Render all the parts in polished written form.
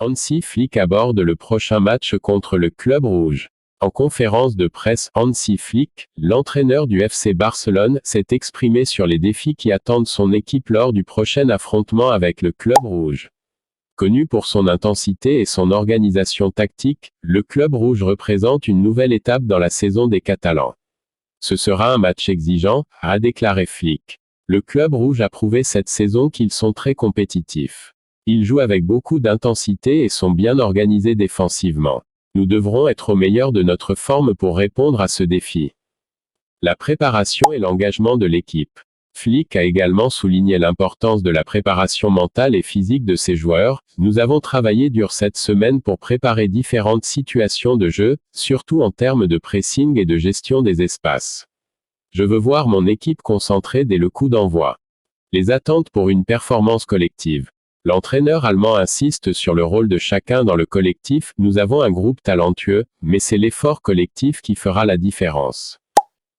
Hansi Flick aborde le prochain match contre le Club Rouge. En conférence de presse, Hansi Flick, l'entraîneur du FC Barcelone, s'est exprimé sur les défis qui attendent son équipe lors du prochain affrontement avec le Club Rouge. Connu pour son intensité et son organisation tactique, le Club Rouge représente une nouvelle étape dans la saison des Catalans. Ce sera un match exigeant, a déclaré Flick. Le Club Rouge a prouvé cette saison qu'ils sont très compétitifs. Ils jouent avec beaucoup d'intensité et sont bien organisés défensivement. Nous devrons être au meilleur de notre forme pour répondre à ce défi. La préparation et l'engagement de l'équipe. Flick a également souligné l'importance de la préparation mentale et physique de ses joueurs. Nous avons travaillé dur cette semaine pour préparer différentes situations de jeu, surtout en termes de pressing et de gestion des espaces. Je veux voir mon équipe concentrée dès le coup d'envoi. Les attentes pour une performance collective. L'entraîneur allemand insiste sur le rôle de chacun dans le collectif. Nous avons un groupe talentueux, mais c'est l'effort collectif qui fera la différence.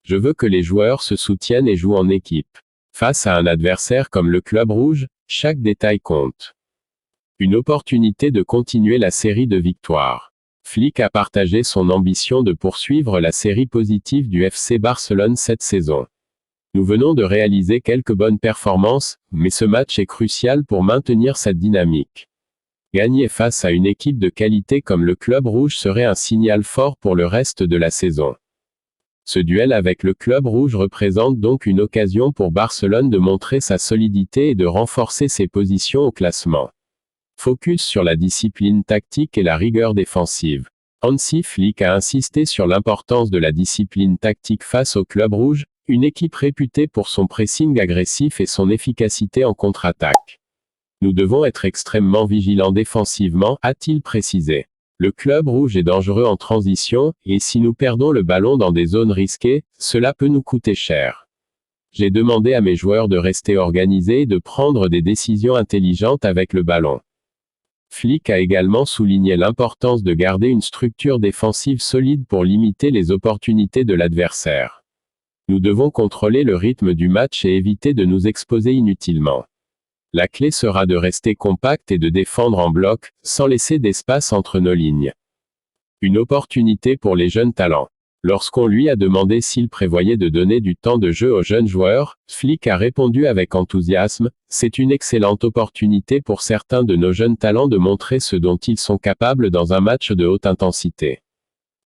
Je veux que les joueurs se soutiennent et jouent en équipe. Face à un adversaire comme le Club Rouge, chaque détail compte. Une opportunité de continuer la série de victoires. Flick a partagé son ambition de poursuivre la série positive du FC Barcelone cette saison. Nous venons de réaliser quelques bonnes performances, mais ce match est crucial pour maintenir cette dynamique. Gagner face à une équipe de qualité comme le Club Rouge serait un signal fort pour le reste de la saison. Ce duel avec le Club Rouge représente donc une occasion pour Barcelone de montrer sa solidité et de renforcer ses positions au classement. Focus sur la discipline tactique et la rigueur défensive. Hansi Flick a insisté sur l'importance de la discipline tactique face au Club Rouge, une équipe réputée pour son pressing agressif et son efficacité en contre-attaque. Nous devons être extrêmement vigilants défensivement, a-t-il précisé. Le Club Rouge est dangereux en transition, et si nous perdons le ballon dans des zones risquées, cela peut nous coûter cher. J'ai demandé à mes joueurs de rester organisés et de prendre des décisions intelligentes avec le ballon. Flick a également souligné l'importance de garder une structure défensive solide pour limiter les opportunités de l'adversaire. Nous devons contrôler le rythme du match et éviter de nous exposer inutilement. La clé sera de rester compact et de défendre en bloc, sans laisser d'espace entre nos lignes. Une opportunité pour les jeunes talents. Lorsqu'on lui a demandé s'il prévoyait de donner du temps de jeu aux jeunes joueurs, Flick a répondu avec enthousiasme, « C'est une excellente opportunité pour certains de nos jeunes talents de montrer ce dont ils sont capables dans un match de haute intensité. »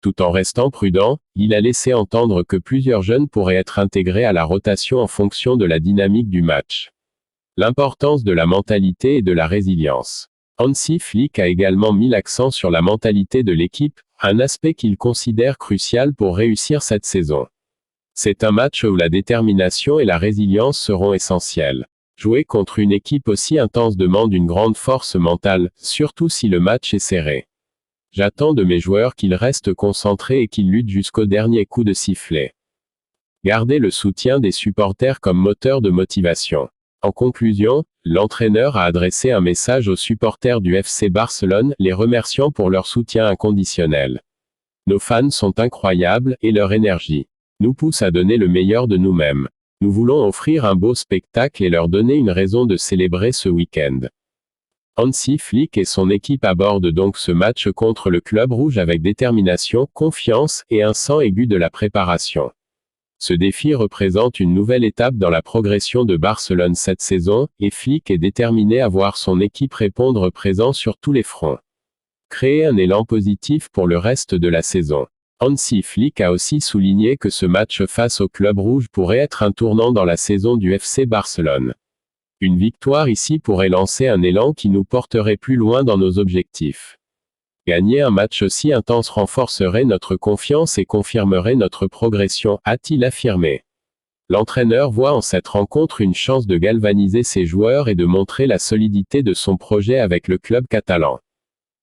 Tout en restant prudent, il a laissé entendre que plusieurs jeunes pourraient être intégrés à la rotation en fonction de la dynamique du match. L'importance de la mentalité et de la résilience. Hansi Flick a également mis l'accent sur la mentalité de l'équipe, un aspect qu'il considère crucial pour réussir cette saison. C'est un match où la détermination et la résilience seront essentielles. Jouer contre une équipe aussi intense demande une grande force mentale, surtout si le match est serré. J'attends de mes joueurs qu'ils restent concentrés et qu'ils luttent jusqu'au dernier coup de sifflet. Gardez le soutien des supporters comme moteur de motivation. En conclusion, l'entraîneur a adressé un message aux supporters du FC Barcelone, les remerciant pour leur soutien inconditionnel. Nos fans sont incroyables, et leur énergie nous pousse à donner le meilleur de nous-mêmes. Nous voulons offrir un beau spectacle et leur donner une raison de célébrer ce week-end. Hansi Flick et son équipe abordent donc ce match contre le Club Rouge avec détermination, confiance, et un sens aigu de la préparation. Ce défi représente une nouvelle étape dans la progression de Barcelone cette saison, et Flick est déterminé à voir son équipe répondre présent sur tous les fronts. Créer un élan positif pour le reste de la saison. Hansi Flick a aussi souligné que ce match face au Club Rouge pourrait être un tournant dans la saison du FC Barcelone. Une victoire ici pourrait lancer un élan qui nous porterait plus loin dans nos objectifs. Gagner un match aussi intense renforcerait notre confiance et confirmerait notre progression, a-t-il affirmé. L'entraîneur voit en cette rencontre une chance de galvaniser ses joueurs et de montrer la solidité de son projet avec le club catalan.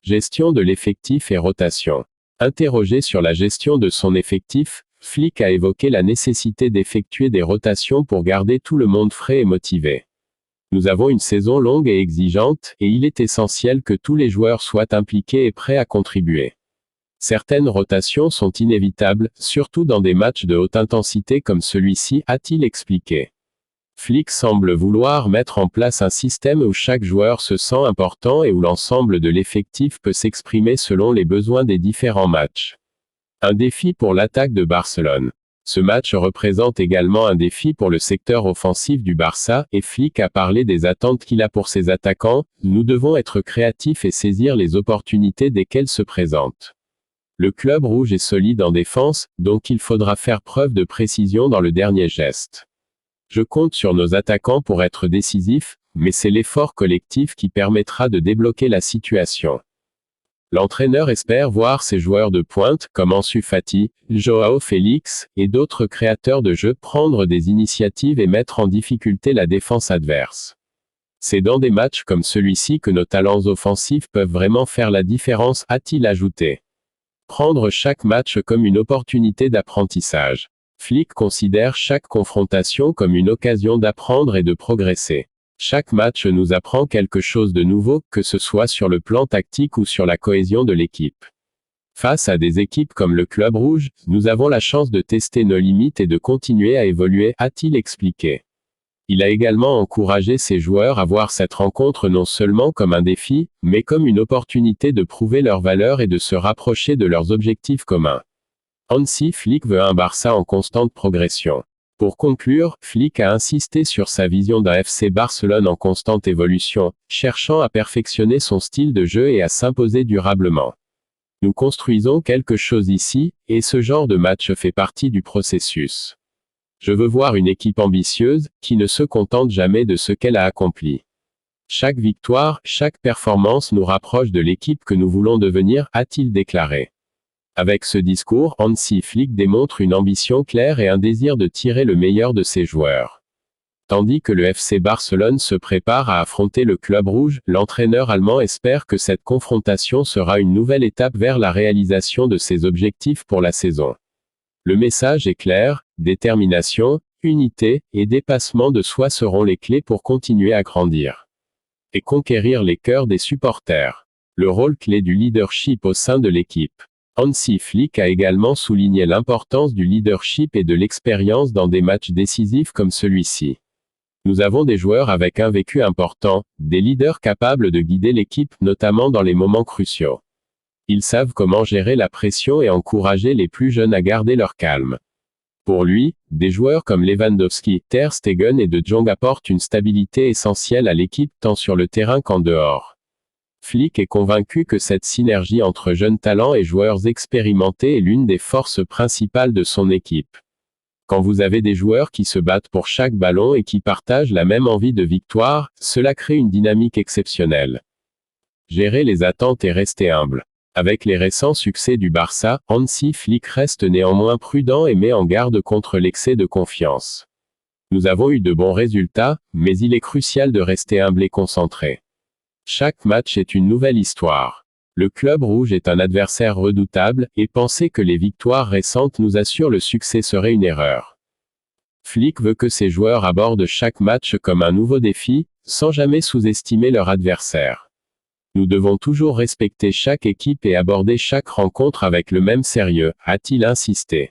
Gestion de l'effectif et rotation. Interrogé sur la gestion de son effectif, Flick a évoqué la nécessité d'effectuer des rotations pour garder tout le monde frais et motivé. Nous avons une saison longue et exigeante, et il est essentiel que tous les joueurs soient impliqués et prêts à contribuer. Certaines rotations sont inévitables, surtout dans des matchs de haute intensité comme celui-ci, a-t-il expliqué. Flick semble vouloir mettre en place un système où chaque joueur se sent important et où l'ensemble de l'effectif peut s'exprimer selon les besoins des différents matchs. Un défi pour l'attaque de Barcelone. Ce match représente également un défi pour le secteur offensif du Barça, et Flick a parlé des attentes qu'il a pour ses attaquants. Nous devons être créatifs et saisir les opportunités dès qu'elles se présentent. Le club rouge est solide en défense, donc il faudra faire preuve de précision dans le dernier geste. Je compte sur nos attaquants pour être décisifs, mais c'est l'effort collectif qui permettra de débloquer la situation. L'entraîneur espère voir ses joueurs de pointe, comme Ansu Fati, Joao Félix, et d'autres créateurs de jeu prendre des initiatives et mettre en difficulté la défense adverse. C'est dans des matchs comme celui-ci que nos talents offensifs peuvent vraiment faire la différence, a-t-il ajouté. Prendre chaque match comme une opportunité d'apprentissage. Flick considère chaque confrontation comme une occasion d'apprendre et de progresser. Chaque match nous apprend quelque chose de nouveau, que ce soit sur le plan tactique ou sur la cohésion de l'équipe. Face à des équipes comme le Club Rouge, nous avons la chance de tester nos limites et de continuer à évoluer, a-t-il expliqué. Il a également encouragé ses joueurs à voir cette rencontre non seulement comme un défi, mais comme une opportunité de prouver leur valeur et de se rapprocher de leurs objectifs communs. Hansi Flick veut un Barça en constante progression. Pour conclure, Flick a insisté sur sa vision d'un FC Barcelone en constante évolution, cherchant à perfectionner son style de jeu et à s'imposer durablement. Nous construisons quelque chose ici, et ce genre de match fait partie du processus. Je veux voir une équipe ambitieuse, qui ne se contente jamais de ce qu'elle a accompli. Chaque victoire, chaque performance nous rapproche de l'équipe que nous voulons devenir, a-t-il déclaré. Avec ce discours, Hansi Flick démontre une ambition claire et un désir de tirer le meilleur de ses joueurs. Tandis que le FC Barcelone se prépare à affronter le Club Rouge, l'entraîneur allemand espère que cette confrontation sera une nouvelle étape vers la réalisation de ses objectifs pour la saison. Le message est clair, détermination, unité, et dépassement de soi seront les clés pour continuer à grandir. Et conquérir les cœurs des supporters. Le rôle clé du leadership au sein de l'équipe. Hansi Flick a également souligné l'importance du leadership et de l'expérience dans des matchs décisifs comme celui-ci. Nous avons des joueurs avec un vécu important, des leaders capables de guider l'équipe, notamment dans les moments cruciaux. Ils savent comment gérer la pression et encourager les plus jeunes à garder leur calme. Pour lui, des joueurs comme Lewandowski, Ter Stegen et De Jong apportent une stabilité essentielle à l'équipe tant sur le terrain qu'en dehors. Flick est convaincu que cette synergie entre jeunes talents et joueurs expérimentés est l'une des forces principales de son équipe. Quand vous avez des joueurs qui se battent pour chaque ballon et qui partagent la même envie de victoire, cela crée une dynamique exceptionnelle. Gérer les attentes et rester humble. Avec les récents succès du Barça, Hansi Flick reste néanmoins prudent et met en garde contre l'excès de confiance. Nous avons eu de bons résultats, mais il est crucial de rester humble et concentré. Chaque match est une nouvelle histoire. Le Club Rouge est un adversaire redoutable, et penser que les victoires récentes nous assurent le succès serait une erreur. Flick veut que ses joueurs abordent chaque match comme un nouveau défi, sans jamais sous-estimer leur adversaire. Nous devons toujours respecter chaque équipe et aborder chaque rencontre avec le même sérieux, a-t-il insisté.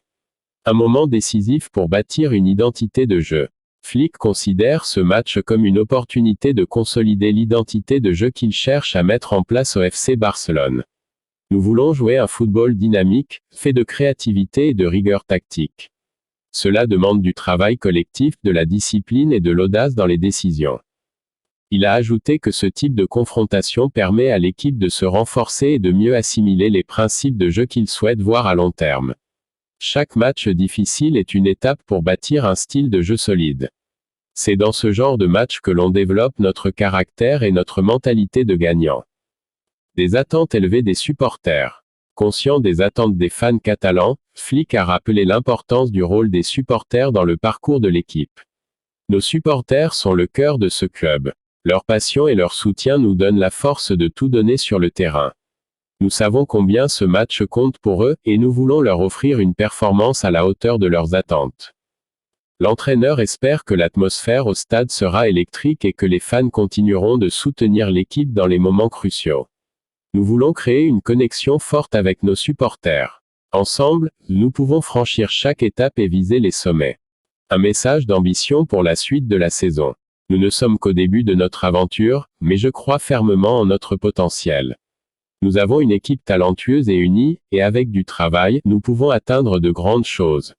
Un moment décisif pour bâtir une identité de jeu. Flick considère ce match comme une opportunité de consolider l'identité de jeu qu'il cherche à mettre en place au FC Barcelone. Nous voulons jouer un football dynamique, fait de créativité et de rigueur tactique. Cela demande du travail collectif, de la discipline et de l'audace dans les décisions. Il a ajouté que ce type de confrontation permet à l'équipe de se renforcer et de mieux assimiler les principes de jeu qu'il souhaite voir à long terme. Chaque match difficile est une étape pour bâtir un style de jeu solide. C'est dans ce genre de match que l'on développe notre caractère et notre mentalité de gagnant. Des attentes élevées des supporters. Conscient des attentes des fans catalans, Flick a rappelé l'importance du rôle des supporters dans le parcours de l'équipe. Nos supporters sont le cœur de ce club. Leur passion et leur soutien nous donnent la force de tout donner sur le terrain. Nous savons combien ce match compte pour eux, et nous voulons leur offrir une performance à la hauteur de leurs attentes. L'entraîneur espère que l'atmosphère au stade sera électrique et que les fans continueront de soutenir l'équipe dans les moments cruciaux. Nous voulons créer une connexion forte avec nos supporters. Ensemble, nous pouvons franchir chaque étape et viser les sommets. Un message d'ambition pour la suite de la saison. Nous ne sommes qu'au début de notre aventure, mais je crois fermement en notre potentiel. Nous avons une équipe talentueuse et unie, et avec du travail, nous pouvons atteindre de grandes choses.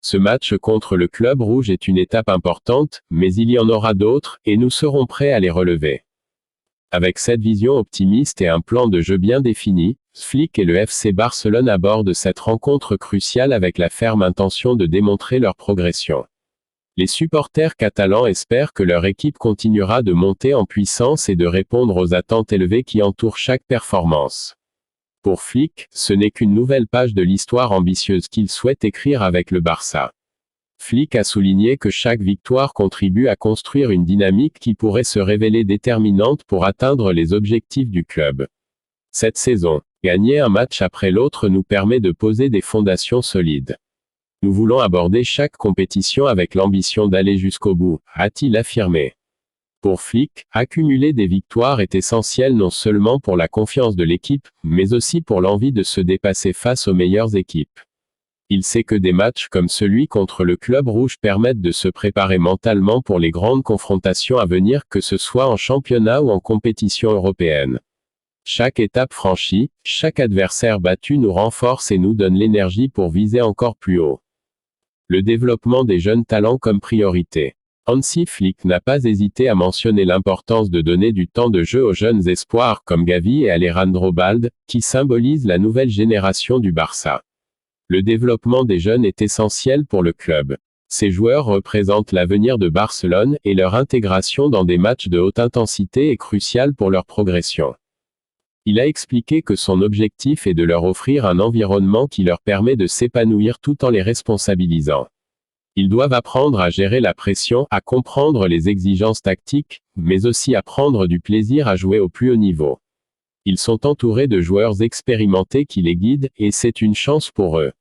Ce match contre le Club Rouge est une étape importante, mais il y en aura d'autres, et nous serons prêts à les relever. Avec cette vision optimiste et un plan de jeu bien défini, Flick et le FC Barcelone abordent cette rencontre cruciale avec la ferme intention de démontrer leur progression. Les supporters catalans espèrent que leur équipe continuera de monter en puissance et de répondre aux attentes élevées qui entourent chaque performance. Pour Flick, ce n'est qu'une nouvelle page de l'histoire ambitieuse qu'il souhaite écrire avec le Barça. Flick a souligné que chaque victoire contribue à construire une dynamique qui pourrait se révéler déterminante pour atteindre les objectifs du club. Cette saison, gagner un match après l'autre nous permet de poser des fondations solides. Nous voulons aborder chaque compétition avec l'ambition d'aller jusqu'au bout, a-t-il affirmé. Pour Flick, accumuler des victoires est essentiel non seulement pour la confiance de l'équipe, mais aussi pour l'envie de se dépasser face aux meilleures équipes. Il sait que des matchs comme celui contre le Club Rouge permettent de se préparer mentalement pour les grandes confrontations à venir, que ce soit en championnat ou en compétition européenne. Chaque étape franchie, chaque adversaire battu nous renforce et nous donne l'énergie pour viser encore plus haut. Le développement des jeunes talents comme priorité. Hansi Flick n'a pas hésité à mentionner l'importance de donner du temps de jeu aux jeunes espoirs comme Gavi et Alejandro Balde, qui symbolisent la nouvelle génération du Barça. Le développement des jeunes est essentiel pour le club. Ces joueurs représentent l'avenir de Barcelone et leur intégration dans des matchs de haute intensité est cruciale pour leur progression. Il a expliqué que son objectif est de leur offrir un environnement qui leur permet de s'épanouir tout en les responsabilisant. Ils doivent apprendre à gérer la pression, à comprendre les exigences tactiques, mais aussi à prendre du plaisir à jouer au plus haut niveau. Ils sont entourés de joueurs expérimentés qui les guident, et c'est une chance pour eux.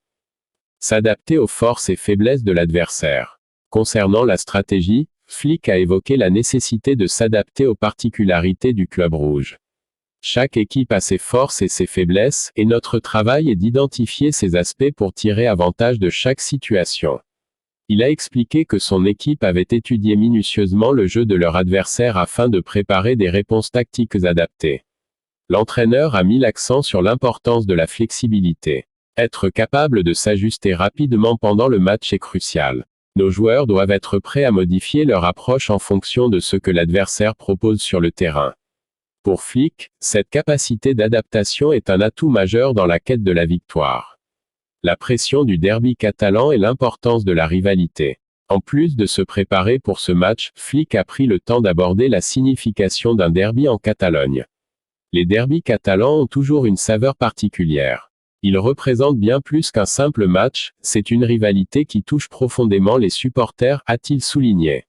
S'adapter aux forces et faiblesses de l'adversaire. Concernant la stratégie, Flick a évoqué la nécessité de s'adapter aux particularités du Club Rouge. Chaque équipe a ses forces et ses faiblesses, et notre travail est d'identifier ces aspects pour tirer avantage de chaque situation. Il a expliqué que son équipe avait étudié minutieusement le jeu de leur adversaire afin de préparer des réponses tactiques adaptées. L'entraîneur a mis l'accent sur l'importance de la flexibilité. Être capable de s'ajuster rapidement pendant le match est crucial. Nos joueurs doivent être prêts à modifier leur approche en fonction de ce que l'adversaire propose sur le terrain. Pour Flick, cette capacité d'adaptation est un atout majeur dans la quête de la victoire. La pression du derby catalan et l'importance de la rivalité. En plus de se préparer pour ce match, Flick a pris le temps d'aborder la signification d'un derby en Catalogne. Les derbys catalans ont toujours une saveur particulière. Ils représentent bien plus qu'un simple match, c'est une rivalité qui touche profondément les supporters, a-t-il souligné.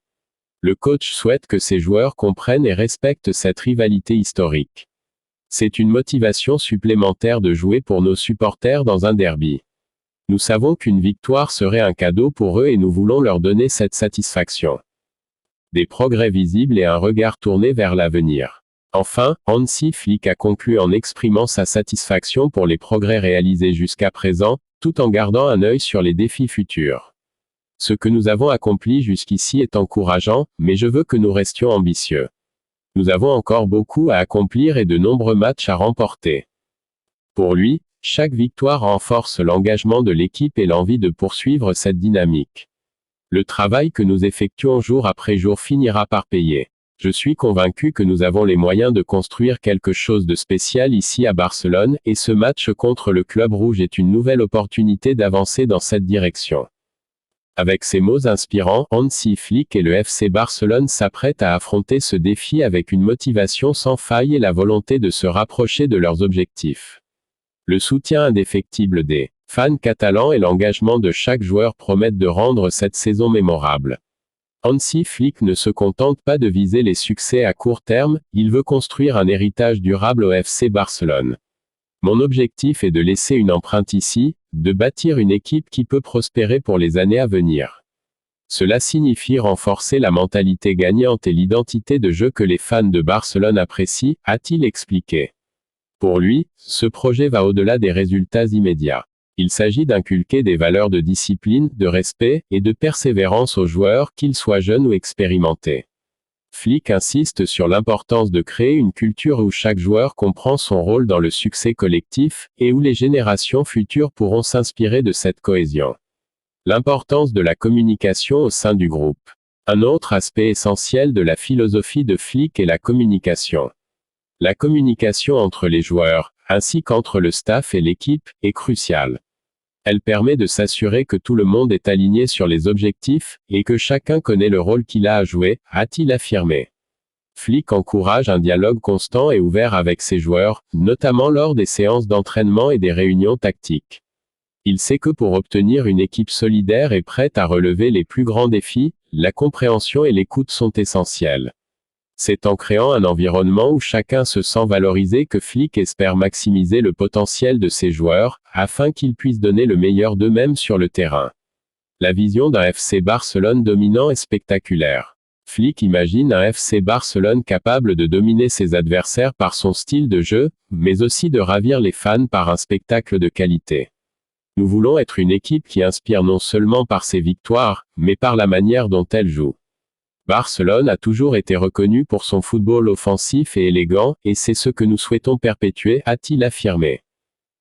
Le coach souhaite que ses joueurs comprennent et respectent cette rivalité historique. C'est une motivation supplémentaire de jouer pour nos supporters dans un derby. Nous savons qu'une victoire serait un cadeau pour eux et nous voulons leur donner cette satisfaction. Des progrès visibles et un regard tourné vers l'avenir. Enfin, Hansi Flick a conclu en exprimant sa satisfaction pour les progrès réalisés jusqu'à présent, tout en gardant un œil sur les défis futurs. Ce que nous avons accompli jusqu'ici est encourageant, mais je veux que nous restions ambitieux. Nous avons encore beaucoup à accomplir et de nombreux matchs à remporter. Pour lui, chaque victoire renforce l'engagement de l'équipe et l'envie de poursuivre cette dynamique. Le travail que nous effectuons jour après jour finira par payer. Je suis convaincu que nous avons les moyens de construire quelque chose de spécial ici à Barcelone, et ce match contre le Club Rouge est une nouvelle opportunité d'avancer dans cette direction. Avec ces mots inspirants, Hansi Flick et le FC Barcelone s'apprêtent à affronter ce défi avec une motivation sans faille et la volonté de se rapprocher de leurs objectifs. Le soutien indéfectible des fans catalans et l'engagement de chaque joueur promettent de rendre cette saison mémorable. Hansi Flick ne se contente pas de viser les succès à court terme, il veut construire un héritage durable au FC Barcelone. Mon objectif est de laisser une empreinte ici, de bâtir une équipe qui peut prospérer pour les années à venir. Cela signifie renforcer la mentalité gagnante et l'identité de jeu que les fans de Barcelone apprécient, a-t-il expliqué. Pour lui, ce projet va au-delà des résultats immédiats. Il s'agit d'inculquer des valeurs de discipline, de respect et de persévérance aux joueurs, qu'ils soient jeunes ou expérimentés. Flick insiste sur l'importance de créer une culture où chaque joueur comprend son rôle dans le succès collectif, et où les générations futures pourront s'inspirer de cette cohésion. L'importance de la communication au sein du groupe. Un autre aspect essentiel de la philosophie de Flick est la communication. La communication entre les joueurs, ainsi qu'entre le staff et l'équipe, est cruciale. Elle permet de s'assurer que tout le monde est aligné sur les objectifs, et que chacun connaît le rôle qu'il a à jouer, a-t-il affirmé. Flick encourage un dialogue constant et ouvert avec ses joueurs, notamment lors des séances d'entraînement et des réunions tactiques. Il sait que pour obtenir une équipe solidaire et prête à relever les plus grands défis, la compréhension et l'écoute sont essentielles. C'est en créant un environnement où chacun se sent valorisé que Flick espère maximiser le potentiel de ses joueurs, afin qu'ils puissent donner le meilleur d'eux-mêmes sur le terrain. La vision d'un FC Barcelone dominant est spectaculaire. Flick imagine un FC Barcelone capable de dominer ses adversaires par son style de jeu, mais aussi de ravir les fans par un spectacle de qualité. Nous voulons être une équipe qui inspire non seulement par ses victoires, mais par la manière dont elle joue. Barcelone a toujours été reconnu pour son football offensif et élégant, et c'est ce que nous souhaitons perpétuer, a-t-il affirmé.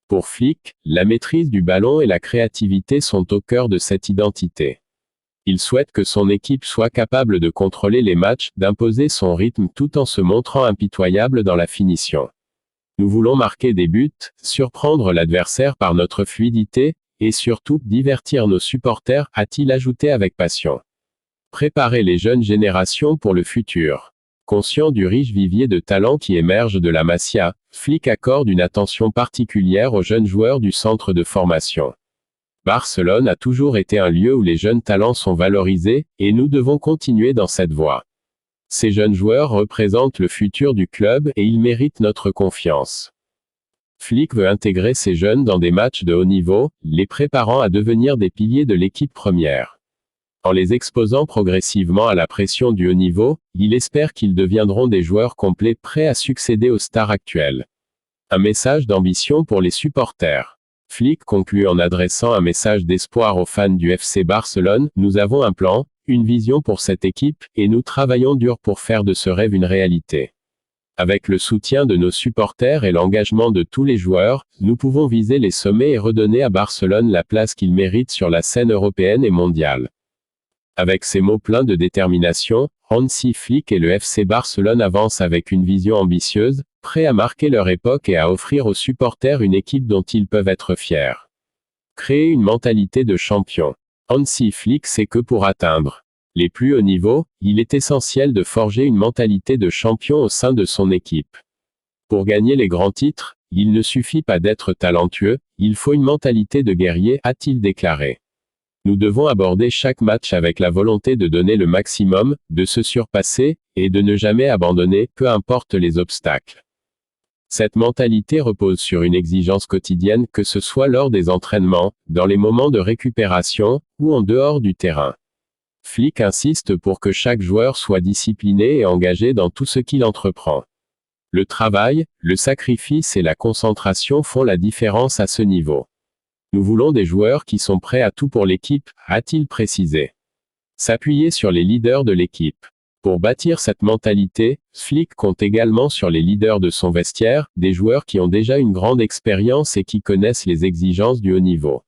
Pour Flick, la maîtrise du ballon et la créativité sont au cœur de cette identité. Il souhaite que son équipe soit capable de contrôler les matchs, d'imposer son rythme tout en se montrant impitoyable dans la finition. Nous voulons marquer des buts, surprendre l'adversaire par notre fluidité, et surtout, divertir nos supporters, a-t-il ajouté avec passion. Préparer les jeunes générations pour le futur. Conscient du riche vivier de talents qui émerge de la Masia, Flick accorde une attention particulière aux jeunes joueurs du centre de formation. Barcelone a toujours été un lieu où les jeunes talents sont valorisés, et nous devons continuer dans cette voie. Ces jeunes joueurs représentent le futur du club et ils méritent notre confiance. Flick veut intégrer ces jeunes dans des matchs de haut niveau, les préparant à devenir des piliers de l'équipe première. En les exposant progressivement à la pression du haut niveau, il espère qu'ils deviendront des joueurs complets prêts à succéder aux stars actuelles. Un message d'ambition pour les supporters. Flick conclut en adressant un message d'espoir aux fans du FC Barcelone, nous avons un plan, une vision pour cette équipe, et nous travaillons dur pour faire de ce rêve une réalité. Avec le soutien de nos supporters et l'engagement de tous les joueurs, nous pouvons viser les sommets et redonner à Barcelone la place qu'il mérite sur la scène européenne et mondiale. Avec ces mots pleins de détermination, Hansi Flick et le FC Barcelone avancent avec une vision ambitieuse, prêts à marquer leur époque et à offrir aux supporters une équipe dont ils peuvent être fiers. Créer une mentalité de champion. Hansi Flick sait que pour atteindre les plus hauts niveaux, il est essentiel de forger une mentalité de champion au sein de son équipe. Pour gagner les grands titres, il ne suffit pas d'être talentueux, il faut une mentalité de guerrier, a-t-il déclaré. Nous devons aborder chaque match avec la volonté de donner le maximum, de se surpasser, et de ne jamais abandonner, peu importe les obstacles. Cette mentalité repose sur une exigence quotidienne, que ce soit lors des entraînements, dans les moments de récupération, ou en dehors du terrain. Flick insiste pour que chaque joueur soit discipliné et engagé dans tout ce qu'il entreprend. Le travail, le sacrifice et la concentration font la différence à ce niveau. Nous voulons des joueurs qui sont prêts à tout pour l'équipe, a-t-il précisé. S'appuyer sur les leaders de l'équipe. Pour bâtir cette mentalité, Flick compte également sur les leaders de son vestiaire, des joueurs qui ont déjà une grande expérience et qui connaissent les exigences du haut niveau.